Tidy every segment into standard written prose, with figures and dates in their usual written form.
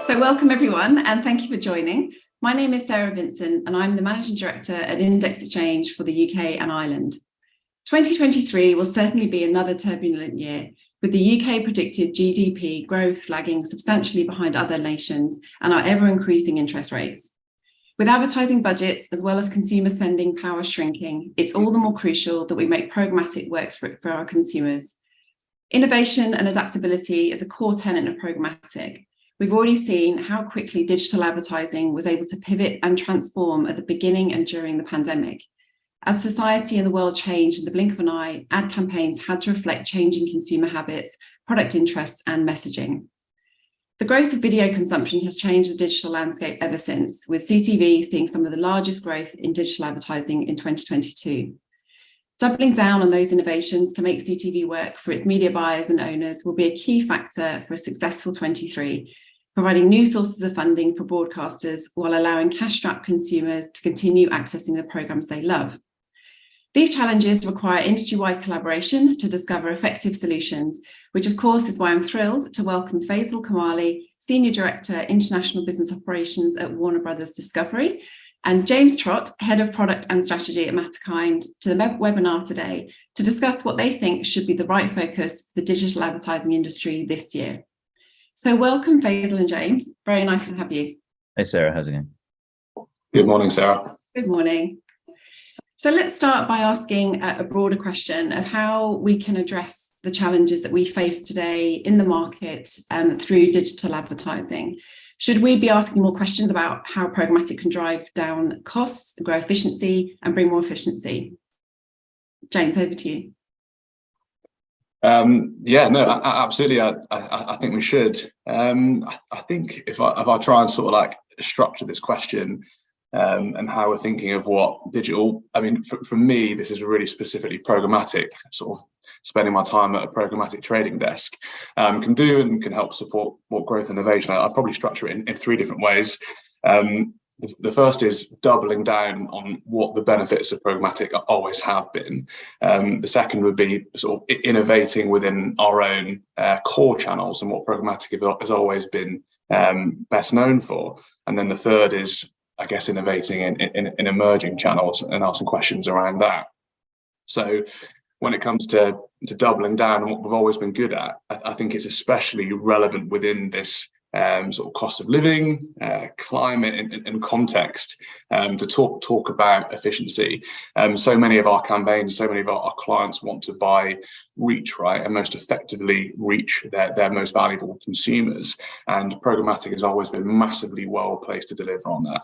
So welcome everyone, and thank you for joining. My name is Sara Vincent, and I'm the Managing Director at Index Exchange for the UK and Ireland. 2023 will certainly be another turbulent year, with the UK predicted GDP growth lagging substantially behind other nations and our ever-increasing interest rates. With advertising budgets as well as consumer spending power shrinking, it's all the more crucial that we make programmatic work for our consumers. Innovation and adaptability is a core tenet of programmatic. We've already seen how quickly digital advertising was able to pivot and transform at the beginning and during the pandemic. As society and the world changed in the blink of an eye, ad campaigns had to reflect changing consumer habits, product interests, and messaging. The growth of video consumption has changed the digital landscape ever since, with CTV seeing some of the largest growth in digital advertising in 2022. Doubling down on those innovations to make CTV work for its media buyers and owners will be a key factor for a successful 23, providing new sources of funding for broadcasters while allowing cash-strapped consumers to continue accessing the programmes they love. These challenges require industry-wide collaboration to discover effective solutions, which of course is why I'm thrilled to welcome Faisal Karmali, Senior Director, International Business Operations at Warner Brothers Discovery, and James Trott, Head of Product and Strategy at Matterkind, to the webinar today to discuss what they think should be the right focus for the digital advertising industry this year. So welcome, Faisal and James. Very nice to have you. Hey, Sarah, how's it going? Good morning, Sarah. Good morning. So let's start by asking a broader question of how we can address the challenges that we face today in the market through digital advertising. Should we be asking more questions about how programmatic can drive down costs, grow efficiency, and bring more efficiency? James, over to you. Absolutely. I think we should. I think if I try and sort of like structure this question and how we're thinking of what digital, I mean, for me, this is really specifically programmatic, sort of spending my time at a programmatic trading desk can do and can help support what growth and innovation. I'll probably structure it in three different ways. The first is doubling down on what the benefits of programmatic always have been. The second would be sort of innovating within our own core channels and what programmatic has always been best known for. And then the third is, I guess, innovating in emerging channels and asking questions around that. So when it comes to doubling down on what we've always been good at, I think it's especially relevant within this sort of cost of living, climate and context to talk about efficiency. So many of our campaigns, so many of our clients want to buy reach, right, and most effectively reach their most valuable consumers. And programmatic has always been massively well placed to deliver on that.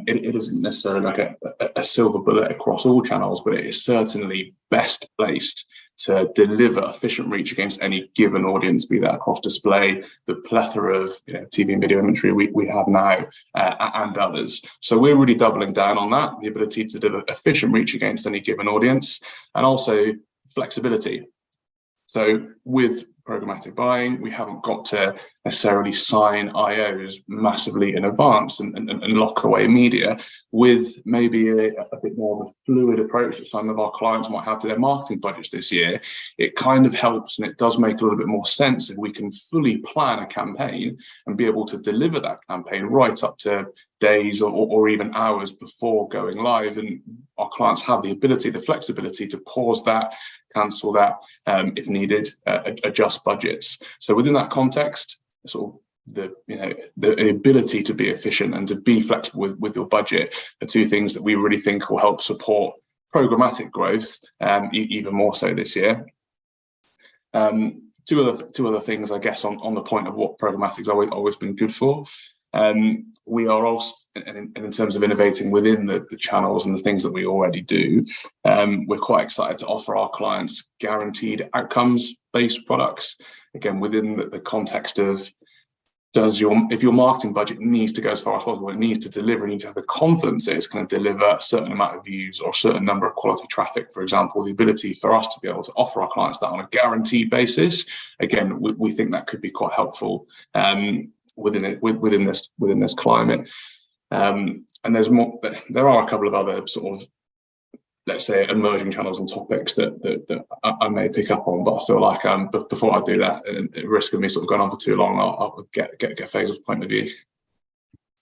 It isn't necessarily like a silver bullet across all channels, but it is certainly best placed to deliver efficient reach against any given audience, be that across display, the plethora of TV and video imagery we have now, and others. So we're really doubling down on that, the ability to deliver efficient reach against any given audience, and also flexibility. So with programmatic buying, we haven't got to necessarily sign IOs massively in advance and lock away media. With maybe a bit more of a fluid approach that some of our clients might have to their marketing budgets this year, it kind of helps, and it does make a little bit more sense if we can fully plan a campaign and be able to deliver that campaign right up to days or even hours before going live. And our clients have the ability, the flexibility to pause that, cancel that if needed, adjust budgets. So within that context, sort of the ability to be efficient and to be flexible with your budget are two things that we really think will help support programmatic growth even more so this year. Two other things, I guess, on the point of what programmatic's always been good for. We are also, and in terms of innovating within the channels and the things that we already do, we're quite excited to offer our clients guaranteed outcomes-based products. Again, within the context of if your marketing budget needs to go as far as possible, it needs to deliver, you need to have the confidence that it's going to deliver a certain amount of views or a certain number of quality traffic, for example, the ability for us to be able to offer our clients that on a guaranteed basis. Again, we think that could be quite helpful within this climate. And there's more. There are a couple of other sort of let's say, emerging channels and topics that I may pick up on. But I feel like but before I do that, at risk of me sort of going on for too long, I'll get Faisal's point of view.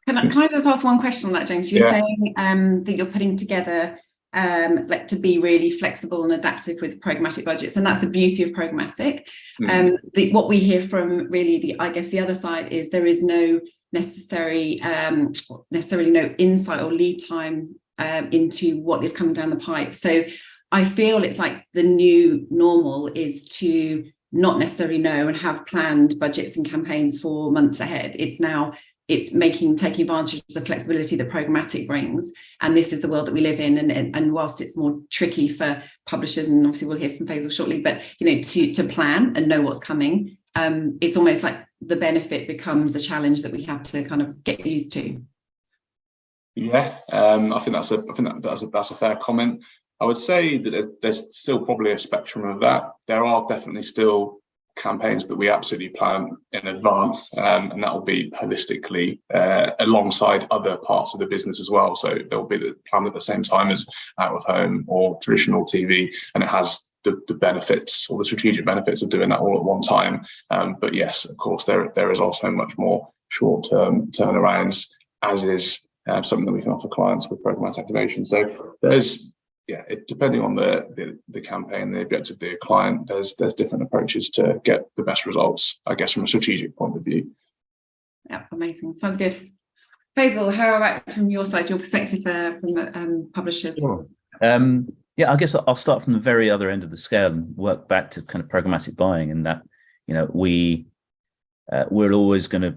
Can I just ask one question on that, James? You're Yeah. saying that you're putting together like to be really flexible and adaptive with programmatic budgets, and that's the beauty of programmatic. What we hear from really I guess the other side is there is no necessarily no insight or lead time into what is coming down the pipe. So I feel it's like the new normal is to not necessarily know and have planned budgets and campaigns for months ahead. It's taking advantage of the flexibility that programmatic brings, and this is the world that we live in. And whilst it's more tricky for publishers, and obviously we'll hear from Faisal shortly, but to plan and know what's coming, it's almost like the benefit becomes a challenge that we have to kind of get used to. Yeah, I think that's a fair comment. I would say that there's still probably a spectrum of that. There are definitely still campaigns that we absolutely plan in advance, and that will be holistically alongside other parts of the business as well. So they'll be planned at the same time as out of home or traditional TV, and it has the benefits or the strategic benefits of doing that all at one time. But yes, of course, there is also much more short-term turnarounds, as is something that we can offer clients with programmatic activation. So depending on the campaign, the objective of the client, there's different approaches to get the best results, I guess, from a strategic point of view. Yeah, amazing. Sounds good. Faisal, how about from your side, your perspective from publishers? Sure. I guess I'll start from the very other end of the scale and work back to kind of programmatic buying, and that we're always going to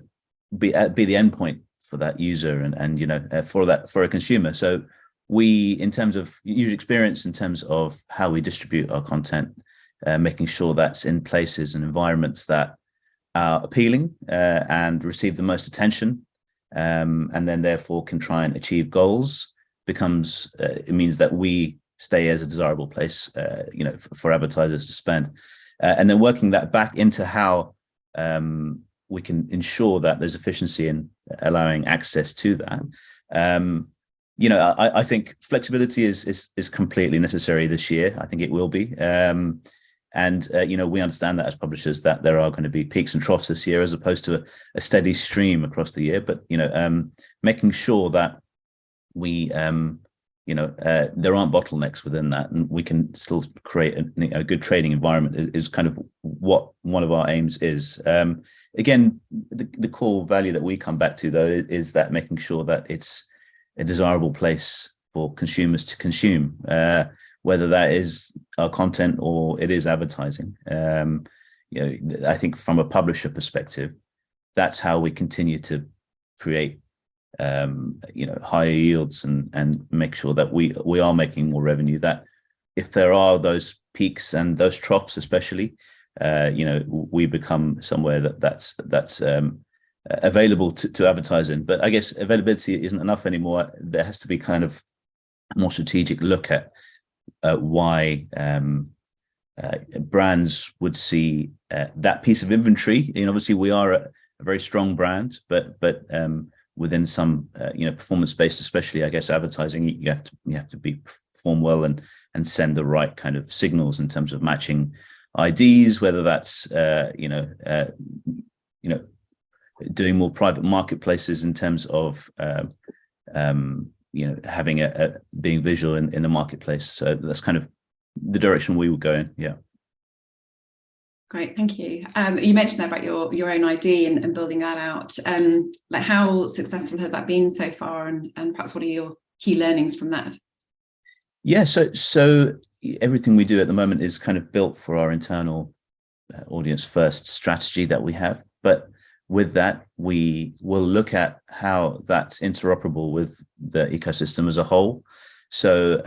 be the endpoint for that user and for a consumer. So we, in terms of user experience, in terms of how we distribute our content, making sure that's in places and environments that are appealing and receive the most attention, and then therefore can try and achieve goals, it means that we stay as a desirable place, for advertisers to spend, and then working that back into how we can ensure that there's efficiency in allowing access to that. I think flexibility is completely necessary this year. I think it will be. We understand that as publishers that there are going to be peaks and troughs this year as opposed to a steady stream across the year. But, making sure that we, there aren't bottlenecks within that, and we can still create a good trading environment is kind of what one of our aims is. Again, the core value that we come back to, though, is that making sure that it's a desirable place for consumers to consume, whether that is our content or it is advertising. I think from a publisher perspective, that's how we continue to create higher yields and make sure that we are making more revenue, that if there are those peaks and those troughs especially, we become somewhere that's available to advertise in. But I guess availability isn't enough anymore. There has to be kind of a more strategic look at why brands would see that piece of inventory. Obviously we are a very strong brand, but within some performance-based, especially I guess advertising, you have to perform well and send the right kind of signals in terms of matching IDs, whether that's doing more private marketplaces in terms of having being visual in the marketplace. So that's kind of the direction we will go in. Yeah. Great, thank you. You mentioned about your own ID and building that out. Like, how successful has that been so far, and perhaps what are your key learnings from that? Yeah, so everything we do at the moment is kind of built for our internal audience first strategy that we have, but with that, we will look at how that's interoperable with the ecosystem as a whole. So,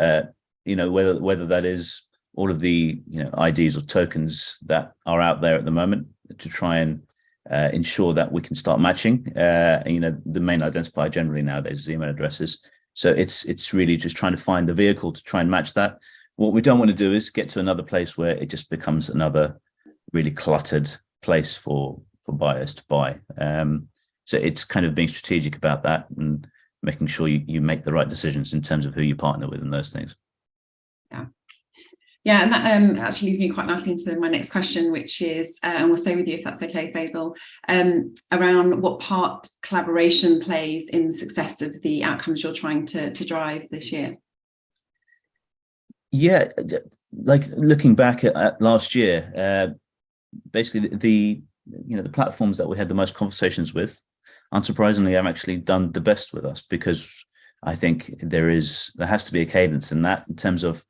whether that is all of the IDs or tokens that are out there at the moment to try and ensure that we can start matching. The main identifier generally nowadays is email addresses. So it's really just trying to find the vehicle to try and match that. What we don't want to do is get to another place where it just becomes another really cluttered place for buyers to buy. So it's kind of being strategic about that and making sure you make the right decisions in terms of who you partner with and those things. Yeah, and that actually leads me quite nicely into my next question, which is, and we'll stay with you if that's okay, Faisal, around what part collaboration plays in the success of the outcomes you're trying to drive this year. Yeah, like looking back at last year, basically the platforms that we had the most conversations with, unsurprisingly, have actually done the best with us, because I think there has to be a cadence in that, in terms of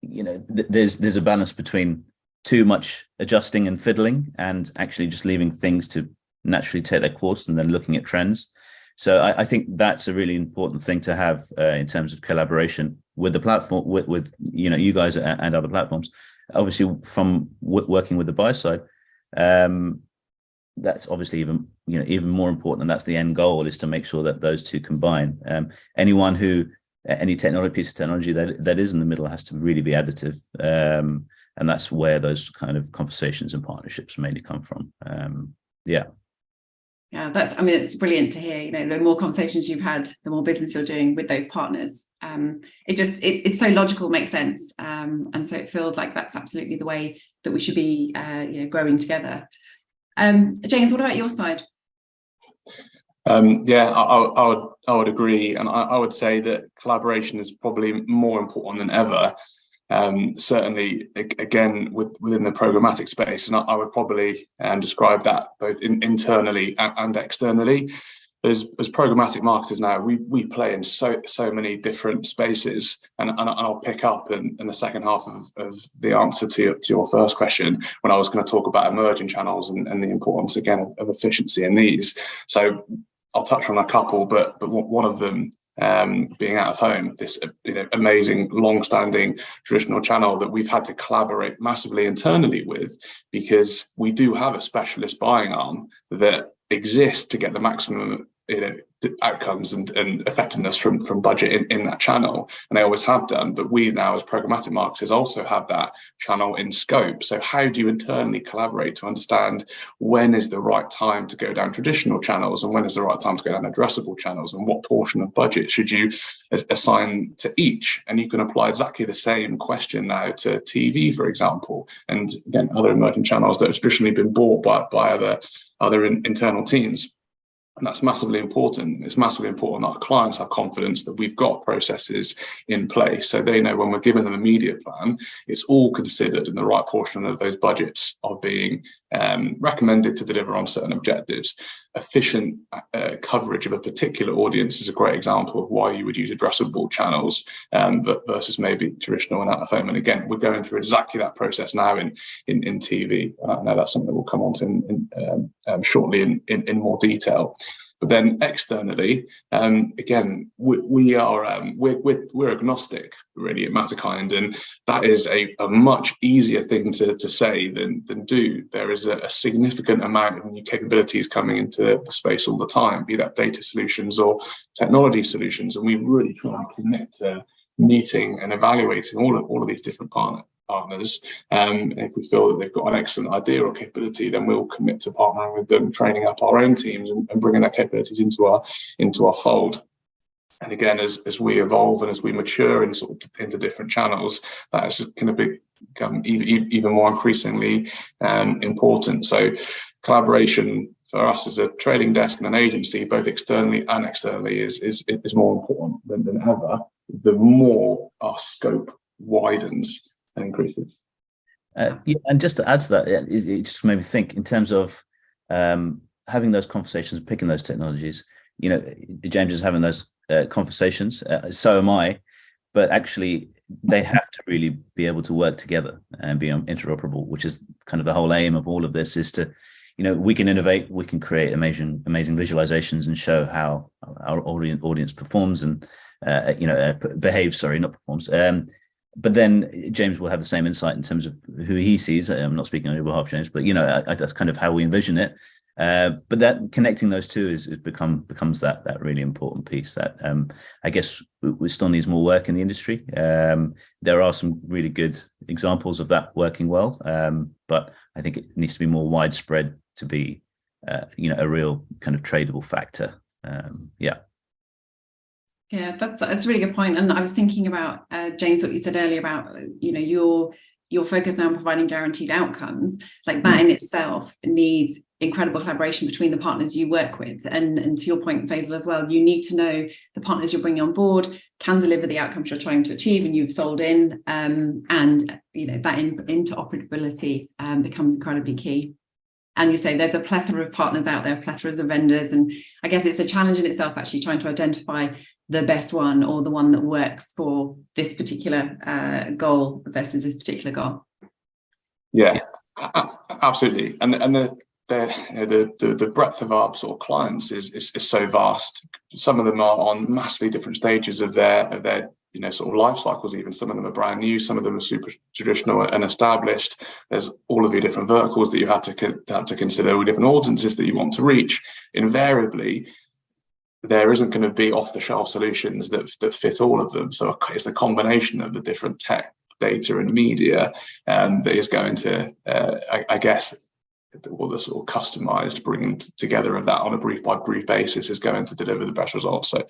there's a balance between too much adjusting and fiddling and actually just leaving things to naturally take their course and then looking at trends. So I think that's a really important thing to have in terms of collaboration with the platform, with you guys and other platforms. Obviously, from working with the buy side, that's obviously even more important, and that's the end goal, is to make sure that those two combine. Any piece of technology that is in the middle has to really be additive, and that's where those kind of conversations and partnerships mainly come from. Yeah, it's brilliant to hear. The more conversations you've had, the more business you're doing with those partners. It's so logical, makes sense, and so it feels like that's absolutely the way that we should be growing together. James, what about your side? I would agree, and I would say that collaboration is probably more important than ever. Certainly, again, within the programmatic space, and I would probably describe that both internally and externally. As programmatic marketers now, we play in so many different spaces, and I'll pick up in the second half of the answer to your first question, when I was going to talk about emerging channels and the importance again of efficiency in these. So I'll touch on a couple, but one of them being out of home, this amazing, long-standing traditional channel that we've had to collaborate massively internally with, because we do have a specialist buying arm that exists to get the maximum outcomes and effectiveness from budget in that channel, and they always have done. But we now, as programmatic marketers, also have that channel in scope. So how do you internally collaborate to understand when is the right time to go down traditional channels and when is the right time to go down addressable channels, and what portion of budget should you assign to each? And you can apply exactly the same question now to TV, for example, and again other emerging channels that have traditionally been bought by other internal teams. And that's massively important. It's massively important that our clients have confidence that we've got processes in place, so they know when we're giving them a media plan, it's all considered and the right portion of those budgets are being recommended to deliver on certain objectives. Efficient coverage of a particular audience is a great example of why you would use addressable channels versus maybe traditional and out of home. And again, we're going through exactly that process now in TV. I know that's something we'll come on to shortly in more detail. But then externally, again, we're agnostic really at Matterkind, and that is a much easier thing to say than do. There is a significant amount of new capabilities coming into the space all the time, be that data solutions or technology solutions, and we really try and commit to meeting and evaluating all of these different partners. And if we feel that they've got an excellent idea or capability, then we'll commit to partnering with them, training up our own teams and bringing their capabilities into our fold. And again, as we evolve and as we mature into different channels, that is going to become even more increasingly important. So collaboration for us as a trading desk and an agency, both externally and externally, is more important than ever, the more our scope widens and increases. And just to add to that, it just made me think in terms of having those conversations, picking those technologies. James is having those conversations, so am I, but actually they have to really be able to work together and be interoperable, which is kind of the whole aim of all of this, is to, we can innovate, we can create amazing visualizations and show how our audience performs and behaves, sorry, not performs. But then James will have the same insight in terms of who he sees. I'm not speaking on your behalf, James, but that's kind of how we envision it. But that connecting those two becomes that really important piece that I guess we still needs more work in the industry. There are some really good examples of that working well, but I think it needs to be more widespread to be a real kind of tradable factor. Yeah, that's a really good point. And I was thinking about, James, what you said earlier about, your focus now on providing guaranteed outcomes. Like that in itself needs incredible collaboration between the partners you work with. And to your point, Faisal, as well, you need to know the partners you're bringing on board can deliver the outcomes you're trying to achieve and you've sold in. And, that interoperability becomes incredibly key. And you say there's a plethora of partners out there, plethoras of vendors. And I guess it's a challenge in itself, actually trying to identify the best one or the one that works for this particular goal versus this particular goal. Yeah, absolutely. And the breadth of our sort of clients is so vast. Some of them are on massively different stages of their sort of life cycles. Even some of them are brand new, some of them are super traditional and established. There's all of your different verticals that you have to consider, with different audiences that you want to reach. Invariably, there isn't going to be off-the-shelf solutions that fit all of them. So it's a combination of the different tech, data, and media that is going to, I guess, all the sort of customized bringing together of that on a brief-by-brief basis is going to deliver the best results. So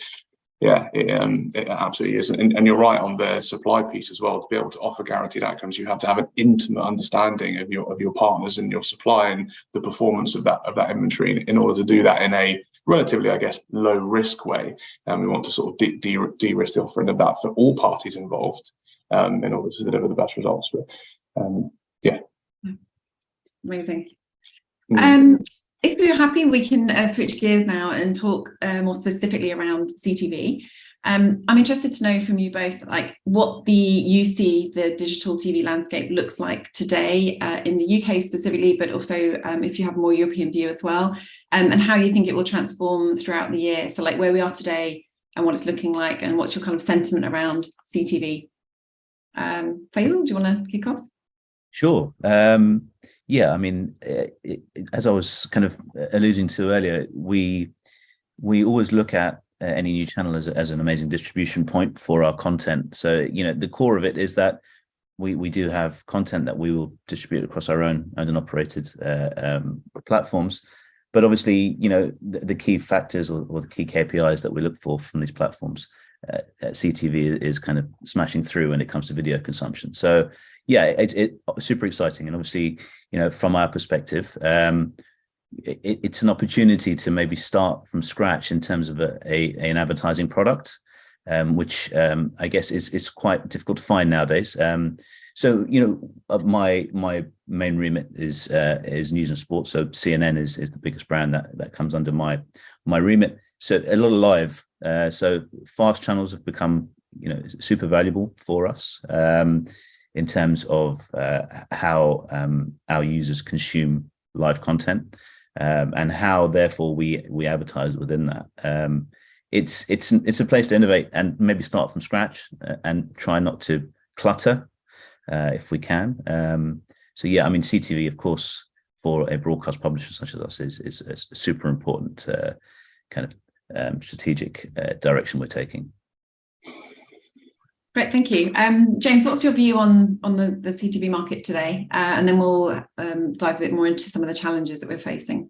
yeah, it absolutely is. And you're right on the supply piece as well. To be able to offer guaranteed outcomes, you have to have an intimate understanding of your partners and your supply and the performance of that inventory. In order to do that in a relatively, I guess, low risk way, we want to sort of de-risk the offering of that for all parties involved in order to deliver the best results. But yeah, amazing. If you're happy, we can switch gears now and talk more specifically around CTV. I'm interested to know from you both, like, what you see the digital TV landscape looks like today in the UK specifically, but also if you have a more European view as well, and how you think it will transform throughout the year. So like where we are today and what it's looking like, and what's your kind of sentiment around CTV. Faisal, do you want to kick off? Sure. Yeah, I mean, as I was kind of alluding to earlier, we always look at any new channel as an amazing distribution point for our content. So, the core of it is that we do have content that we will distribute across our own owned and operated platforms. But obviously, the key factors or the key KPIs that we look for from these platforms, CTV is kind of smashing through when it comes to video consumption. So yeah, it's super exciting. And obviously, from our perspective, it's an opportunity to maybe start from scratch in terms of an advertising product, which I guess is quite difficult to find nowadays. So my main remit is news and sports. So CNN is the biggest brand that comes under my remit. So a lot of live. So fast channels have become super valuable for us in terms of how our users consume live content. And how therefore we advertise within that. It's a place to innovate and maybe start from scratch and try not to clutter if we can. So yeah, I mean, CTV, of course, for a broadcast publisher such as us is a super important kind of strategic direction we're taking. Great, thank you. James, what's your view on the CTV market today? And then we'll dive a bit more into some of the challenges that we're facing.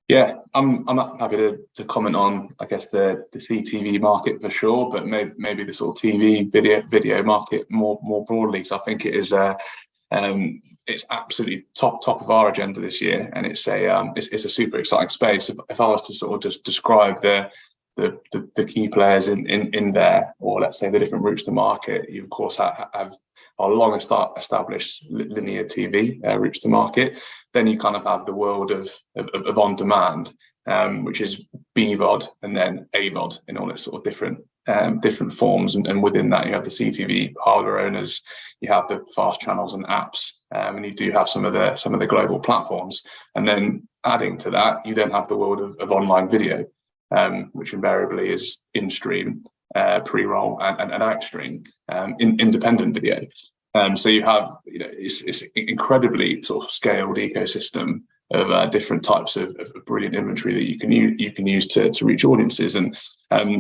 Yeah, I'm happy to comment on, I guess, the CTV market for sure, but maybe the sort of TV video market more broadly. So I think it is it's absolutely top of our agenda this year, and it's a super exciting space. If I was to sort of just describe the key players in there, or let's say the different routes to market, you of course have our long established linear TV routes to market. Then you kind of have the world of on demand, which is BVOD and then AVOD in all its sort of different forms. And within that, you have the CTV hardware owners, you have the fast channels and apps, and you do have some of the global platforms. And then adding to that, you then have the world of online video, which invariably is in-stream, pre-roll, and out-stream, independent video. So you have, it's an incredibly sort of scaled ecosystem different types of brilliant inventory that you can use to reach audiences. And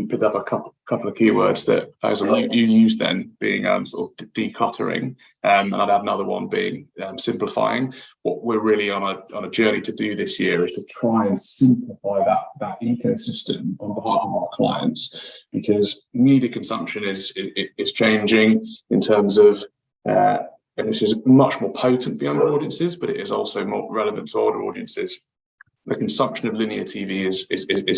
picked up a couple of keywords that Faisal, you used then, being sort of decluttering, and I'd add another one being simplifying. What we're really on a journey to do this year is to try and simplify that ecosystem on behalf of our clients, because media consumption is changing in terms of and this is much more potent for younger audiences, but it is also more relevant to older audiences. The consumption of linear TV is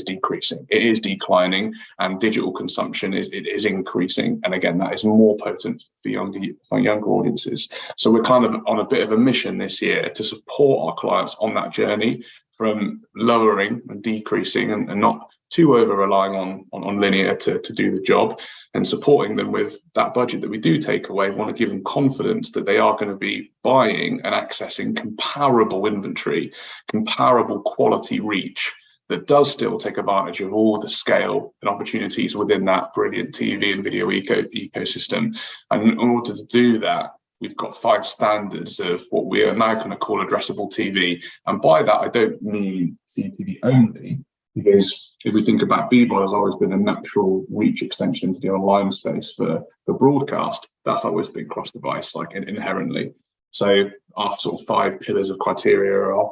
decreasing. It is declining, and digital consumption is increasing. And again, that is more potent for younger audiences. So we're kind of on a bit of a mission this year to support our clients on that journey from lowering and decreasing and not too over relying on linear to do the job, and supporting them with that budget that we do take away. We want to give them confidence that they are going to be buying and accessing comparable inventory, comparable quality reach that does still take advantage of all the scale and opportunities within that brilliant TV and video ecosystem. And in order to do that, we've got 5 standards of what we are now going to call addressable TV. And by that, I don't mean CTV only, because if we think about BVOD has always been a natural reach extension into the online space for broadcast, that's always been cross-device, like inherently. So our sort of 5 pillars of criteria are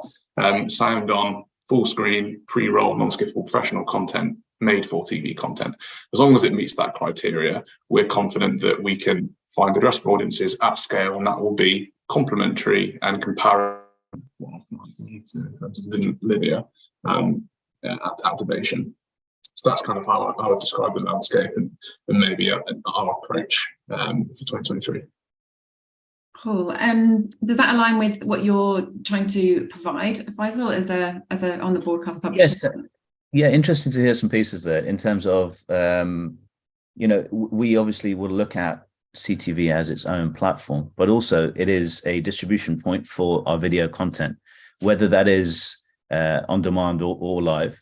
sound on, full screen, pre-roll, non-skippable professional content, made for TV content. As long as it meets that criteria, we're confident that we can find addressable audiences at scale, and that will be complementary and comparable in terms of linear activation. So that's kind of how I would describe the landscape and maybe our approach for 2023. Cool. Does that align with what you're trying to provide, Faisal, as a on the broadcast publisher? Yes. Yeah, interesting to hear some pieces there in terms of, we obviously will look at CTV as its own platform, but also it is a distribution point for our video content, whether that is on demand or live.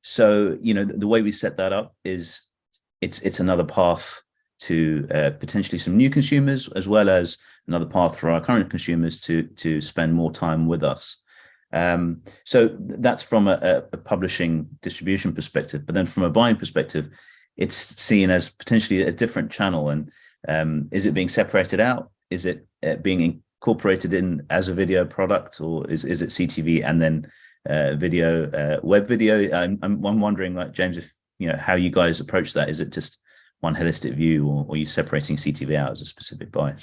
So, the way we set that up is it's another path to potentially some new consumers, as well as another path for our current consumers to spend more time with us. So that's from a publishing distribution perspective, but then from a buying perspective, it's seen as potentially a different channel. And is it being separated out? Is it being incorporated in as a video product, or is it CTV and then video, web video? I'm wondering, like, James, if how you guys approach that. Is it just one holistic view, or are you separating CTV out as a specific buy?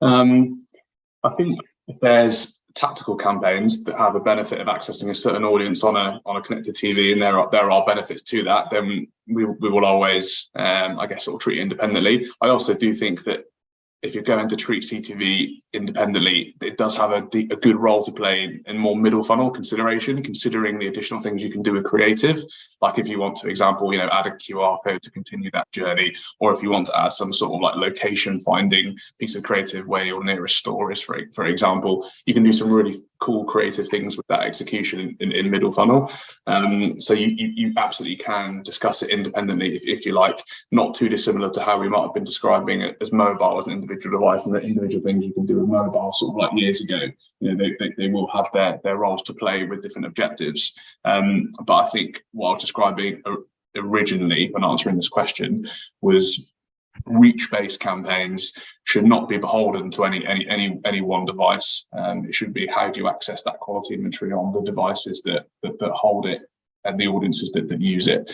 I think if there's tactical campaigns that have a benefit of accessing a certain audience on a connected TV, and there are benefits to that, then we will always, sort of treat it independently. I also do think that if you're going to treat CTV independently, it does have a good role to play in more middle funnel consideration, considering the additional things you can do with creative. Like if you want to, example, add a QR code to continue that journey, or if you want to add some sort of like location finding piece of creative where your nearest store is, for example, you can do some really cool creative things with that execution in middle funnel. So you absolutely can discuss it independently if you like, not too dissimilar to how we might have been describing it as mobile as an individual device, and the individual things you can do with mobile sort of like years ago. They will have their roles to play with different objectives. But I think what I was describing originally when answering this question was reach-based campaigns should not be beholden to any one device. It should be, how do you access that quality inventory on the devices that hold it and the audiences that use it.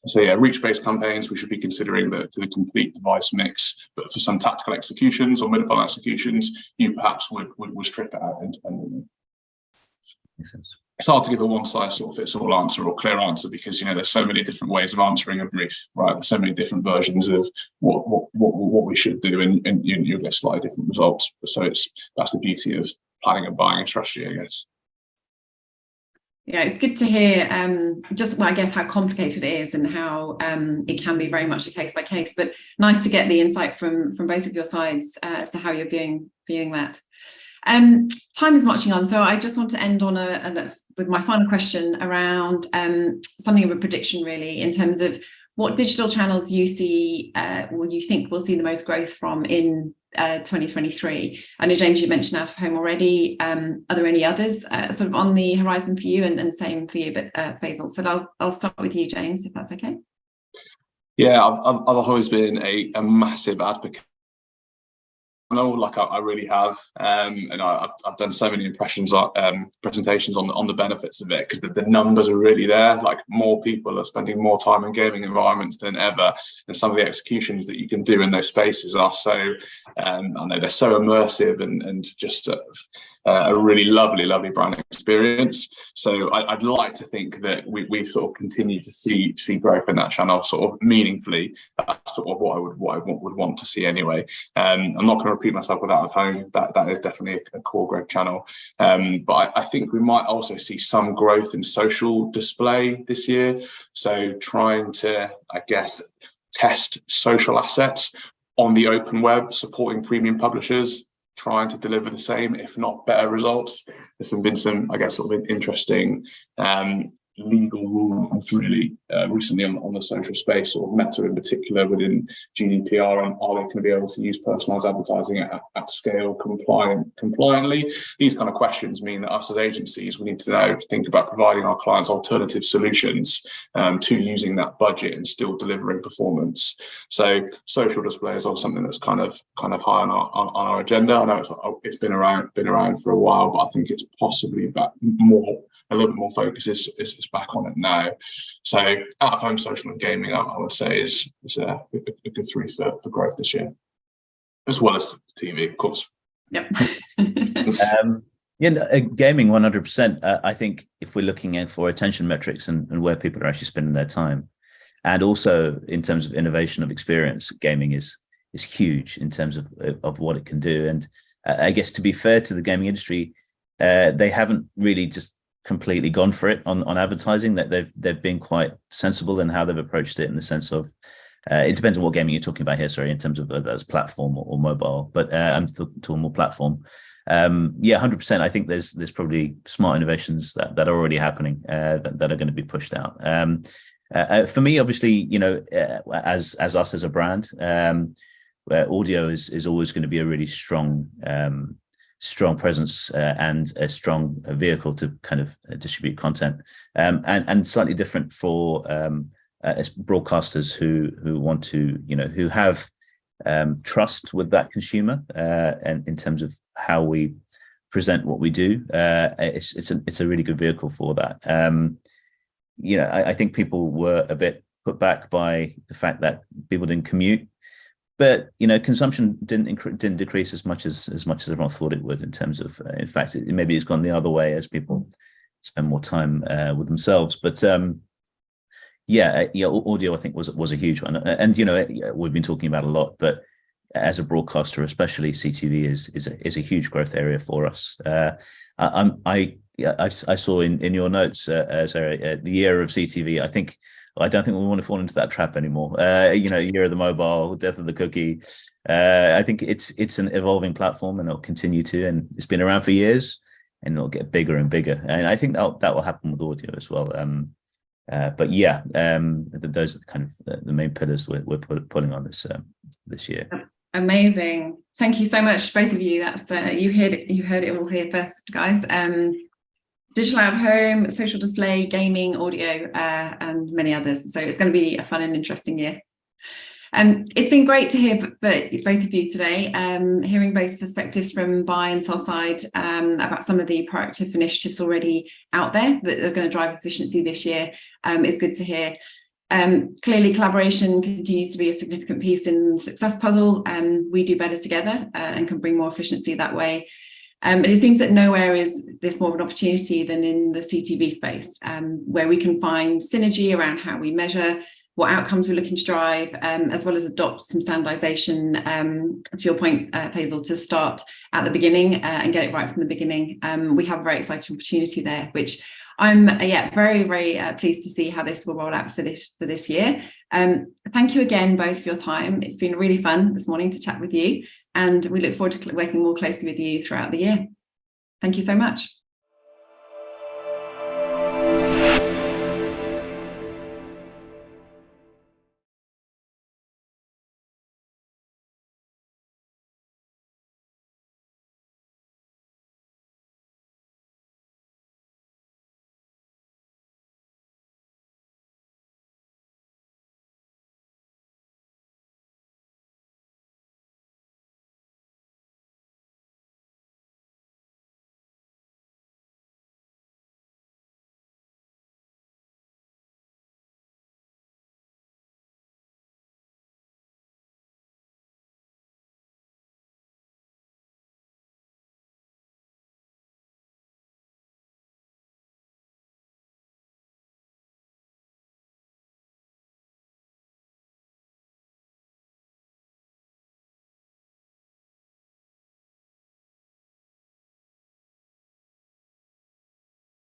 So yeah, reach-based campaigns, we should be considering the complete device mix, but for some tactical executions or middle funnel executions, you perhaps would strip it out independently. Makes sense. It's hard to give a one-size-fits-all answer or clear answer, because there's so many different ways of answering a brief, right? There's so many different versions of what we should do, and you'll get slightly different results. So that's the beauty of planning and buying a strategy, I guess. Yeah, it's good to hear how complicated it is and how it can be very much a case by case, but nice to get the insight from both of your sides as to how you're viewing that. Time is marching on, so I just want to end on with my final question around something of a prediction, really, in terms of what digital channels you see or you think will see the most growth from in 2023. I know, James, you mentioned out of home already. Are there any others sort of on the horizon for you, and same for you, but Faisal? So I'll start with you, James, if that's okay. Yeah, I've always been a massive advocate. I know, like I really have, and I've done so many presentations on the benefits of it, because the numbers are really there. Like, more people are spending more time in gaming environments than ever, and some of the executions that you can do in those spaces are so, I know they're so immersive and just a really lovely brand experience. So I'd like to think that we sort of continue to see growth in that channel sort of meaningfully. That's sort of what I would want to see anyway. I'm not going to repeat myself with out of home. That is definitely a core growth channel. But I think we might also see some growth in social display this year. So trying to, I guess, test social assets on the open web, supporting premium publishers, trying to deliver the same, if not better, results. There's been some, I guess, sort of interesting legal rulings really recently on the social space, or Meta in particular within GDPR, and are they going to be able to use personalised advertising at scale compliantly? These kind of questions mean that us as agencies, we need to now think about providing our clients alternative solutions to using that budget and still delivering performance. So social display is also something that's kind of high on our agenda. I know it's been around for a while, but I think it's possibly a little bit more focus is back on it now. So out of home, social, and gaming, I would say is a good three for growth this year, as well as TV, of course. Yep. Gaming 100%. I think if we're looking at for attention metrics and where people are actually spending their time, and also in terms of innovation of experience, gaming is huge in terms of what it can do. And I guess, to be fair to the gaming industry, they haven't really just completely gone for it on advertising. That they've been quite sensible in how they've approached it, in the sense of it depends on what gaming you're talking about here, sorry, in terms of whether that's platform or mobile, but I'm talking more platform. 100%. I think there's probably smart innovations that are already happening that are going to be pushed out. For me, obviously, as us as a brand, audio is always going to be a really strong presence and a strong vehicle to kind of distribute content, and slightly different for broadcasters who want to, who have trust with that consumer, and in terms of how we present what we do. It's a really good vehicle for that. I think people were a bit put back by the fact that people didn't commute. But consumption didn't decrease as much as everyone thought it would. In terms of, in fact, maybe it's gone the other way as people spend more time with themselves. But audio, I think, was a huge one. And we've been talking about a lot, but as a broadcaster, especially, CTV is a huge growth area for us. I saw in your notes, Sarah, the year of CTV. I don't think we want to fall into that trap anymore. Year of the mobile, death of the cookie. I think it's an evolving platform, and it'll continue to. And it's been around for years, and it'll get bigger and bigger. And I think that will happen with audio as well. Those are kind of the main pillars we're pulling on this year. Amazing. Thank you so much, both of you. That's you heard it all here first, guys. Digital out of home, social display, gaming, audio, and many others. So it's going to be a fun and interesting year. It's been great to hear both of you today, hearing both perspectives from buy and sell side about some of the proactive initiatives already out there that are going to drive efficiency this year. It's good to hear. Clearly, collaboration continues to be a significant piece in the success puzzle. We do better together and can bring more efficiency that way. But it seems that nowhere is this more of an opportunity than in the CTV space, where we can find synergy around how we measure, what outcomes we're looking to drive, as well as adopt some standardization, to your point, Faisal, to start at the beginning and get it right from the beginning. We have a very exciting opportunity there, which I'm very, very pleased to see how this will roll out for this year. Thank you again, both, for your time. It's been really fun this morning to chat with you, and we look forward to working more closely with you throughout the year. Thank you so much.